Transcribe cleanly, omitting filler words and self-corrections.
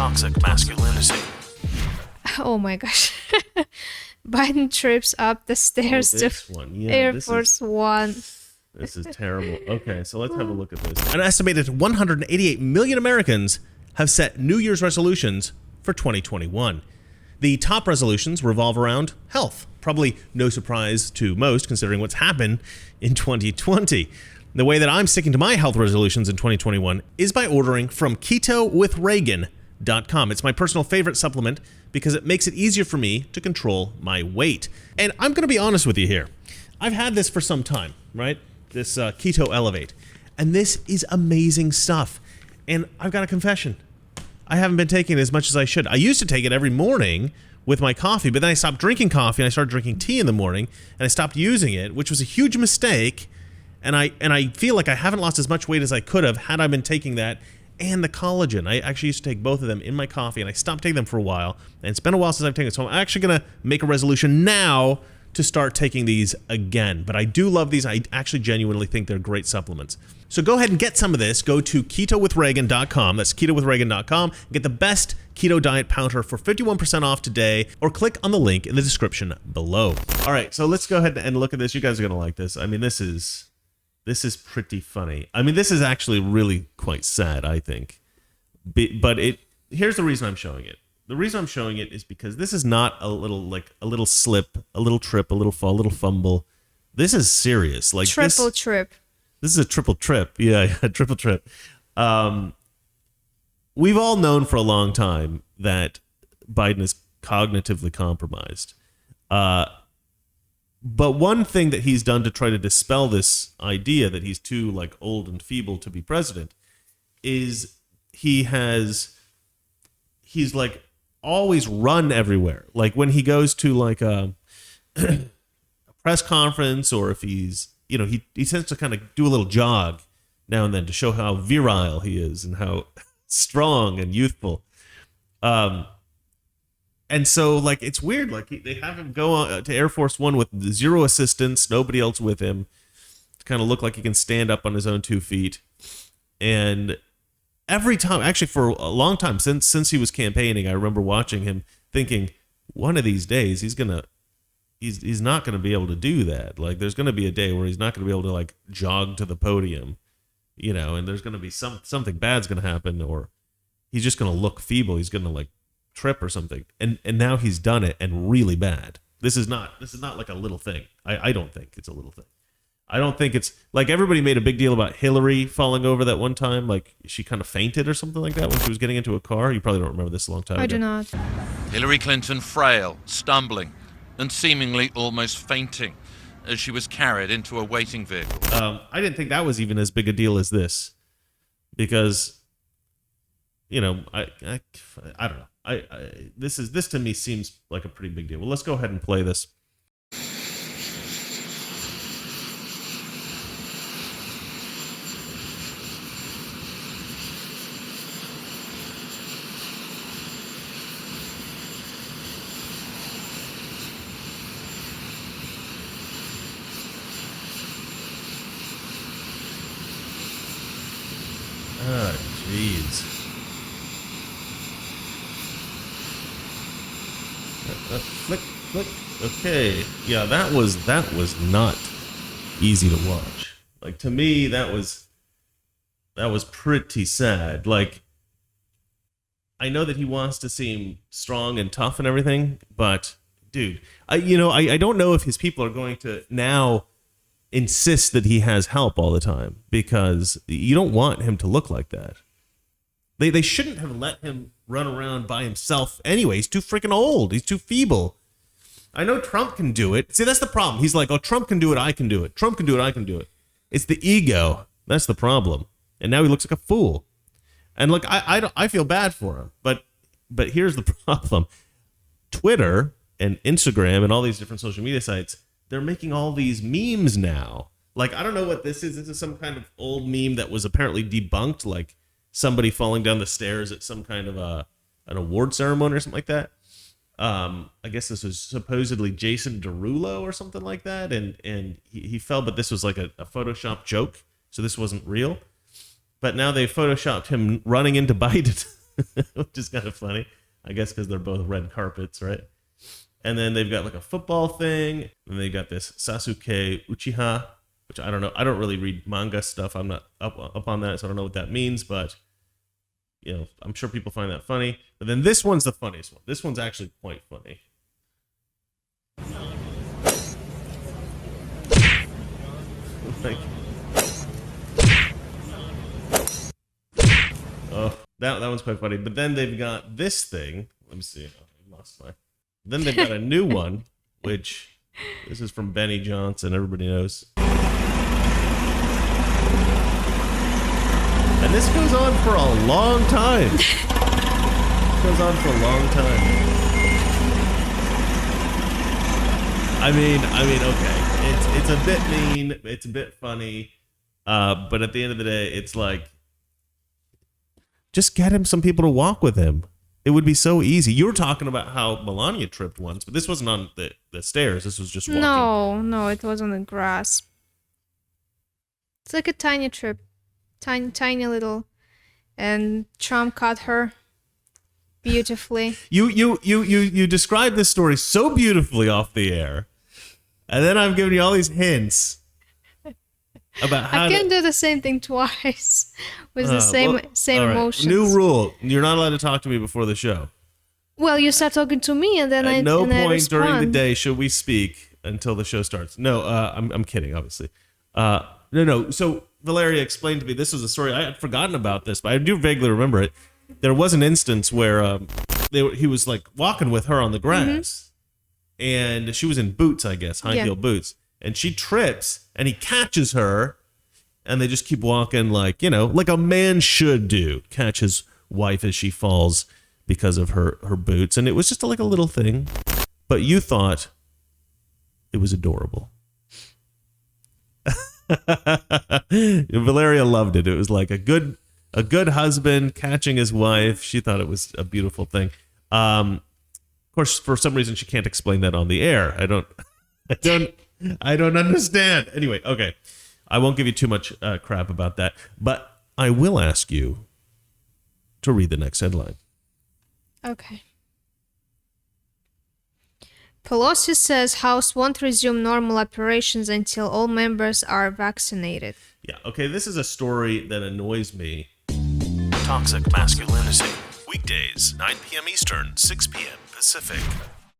toxic masculinity. Oh my gosh. Biden trips up the stairs to Air Force One. This is terrible. Okay, so let's have a look at this. An estimated 188 million Americans have set New Year's resolutions for 2021. The top resolutions revolve around health. Probably no surprise to most, considering what's happened in 2020. The way that I'm sticking to my health resolutions in 2021 is by ordering from ketowithreagan.com. It's my personal favorite supplement because it makes it easier for me to control my weight. And I'm going to be honest with you here. I've had this for some time, right? This Keto Elevate. And this is amazing stuff. And I've got a confession. I haven't been taking it as much as I should. I used to take it every morning with my coffee, but then I stopped drinking coffee and I started drinking tea in the morning and I stopped using it, which was a huge mistake. And I feel like I haven't lost as much weight as I could have had I been taking that and the collagen. I actually used to take both of them in my coffee and I stopped taking them for a while. And it's been a while since I've taken it. So I'm actually going to make a resolution now to start taking these again. But I do love these. I actually genuinely think they're great supplements. So go ahead and get some of this. Go to ketowithreagan.com. That's ketowithreagan.com. Get the best keto diet powder for 51% off today, or click on the link in the description below. All right, so let's go ahead and look at this. You guys are going to like this. I mean, this is pretty funny. I mean, this is actually really quite sad, I think. But here's the reason I'm showing it. The reason I'm showing it is because this is not a little slip, a little trip, a little fall, a little fumble. This is serious. Like triple trip. This is a triple trip. Yeah, triple trip. We've all known for a long time that Biden is cognitively compromised. But one thing that he's done to try to dispel this idea that he's too old and feeble to be president is he's always run everywhere. Like when he goes to a press conference, or if he's he tends to kind of do a little jog now and then to show how virile he is and how strong and youthful. And so it's weird. They have him go on to Air Force One with zero assistance, nobody else with him, to kind of look like he can stand up on his own 2 feet. And every time, actually for a long time since he was campaigning, I remember watching him thinking, one of these days he's not gonna be able to do that. There's gonna be a day where he's not gonna be able to jog to the podium, and there's gonna be something bad's gonna happen, or he's just gonna look feeble. He's gonna trip or something. And now he's done it, and really bad. This is not like a little thing. I don't think it's a little thing. I don't think it's everybody made a big deal about Hillary falling over that one time. She kind of fainted or something like that when she was getting into a car. You probably don't remember this a long time ago. I do not. Hillary Clinton frail, stumbling, and seemingly almost fainting as she was carried into a waiting vehicle. I didn't think that was even as big a deal as this, because, I don't know. This to me seems like a pretty big deal. Well, let's go ahead and play this. Oh, jeez. Flick. Okay. Yeah, that was not easy to watch. To me, that was pretty sad. I know that he wants to seem strong and tough and everything, but dude, I don't know if his people are going to now insist that he has help all the time, because you don't want him to look like that. They shouldn't have let him run around by himself anyway. He's too freaking old. He's too feeble. I know Trump can do it. See, that's the problem. He's like, oh, Trump can do it, I can do it. Trump can do it, I can do it. It's the ego. That's the problem. And now he looks like a fool. And look, I feel bad for him. But here's the problem. Twitter and Instagram and all these different social media sites, they're making all these memes now. I don't know what this is. This is some kind of old meme that was apparently debunked, like somebody falling down the stairs at some kind of an award ceremony or something like that. I guess this was supposedly Jason Derulo or something like that, and he fell, but this was like a Photoshop joke, so this wasn't real. But now they photoshopped him running into Biden which is kind of funny. I guess because they're both red carpets, right? And then they've got like a football thing. And they got this Sasuke Uchiha, which I don't know. I don't really read manga stuff. I'm not up on that, so I don't know what that means. But, I'm sure people find that funny. But then this one's the funniest one. This one's actually quite funny. Like, oh, that one's quite funny. But then they've got this thing. Let me see. I lost my. Then they've got a new one, which this is from Benny Johnson. Everybody knows. And this goes on for a long time. It goes on for a long time. I mean, okay. It's a bit mean. It's a bit funny. But at the end of the day, it's like, just get him some people to walk with him. It would be so easy. You were talking about how Melania tripped once, but this wasn't on the stairs. This was just walking. No, it was on the grass. It's like a tiny trip. Tiny little. And Trump caught her beautifully. You described this story so beautifully off the air. And then I'm giving you all these hints about how I can't do the same thing twice with the same right. emotions. New rule: you're not allowed to talk to me before the show. Well, you start talking to me, and then At no point during the respond. day should we speak until the show starts. No, I'm kidding, obviously. No. So Valeria explained to me this was a story. I had forgotten about this, but I do vaguely remember it. There was an instance where he was like walking with her on the grass, and she was in boots, I guess, high heel boots, and she trips, and he catches her, and they just keep walking like a man should do, catch his wife as she falls because of her boots, and it was just like a little thing, but you thought it was adorable. Valeria loved it. It was like a good husband catching his wife. She thought it was a beautiful thing. Of course, for some reason, she can't explain that on the air. I don't understand. Anyway, okay. I won't give you too much crap about that, but I will ask you to read the next headline. Okay. Pelosi says House won't resume normal operations until all members are vaccinated. Yeah, okay, this is a story that annoys me. Toxic Masculinity. Weekdays, 9 p.m. Eastern, 6 p.m. Pacific.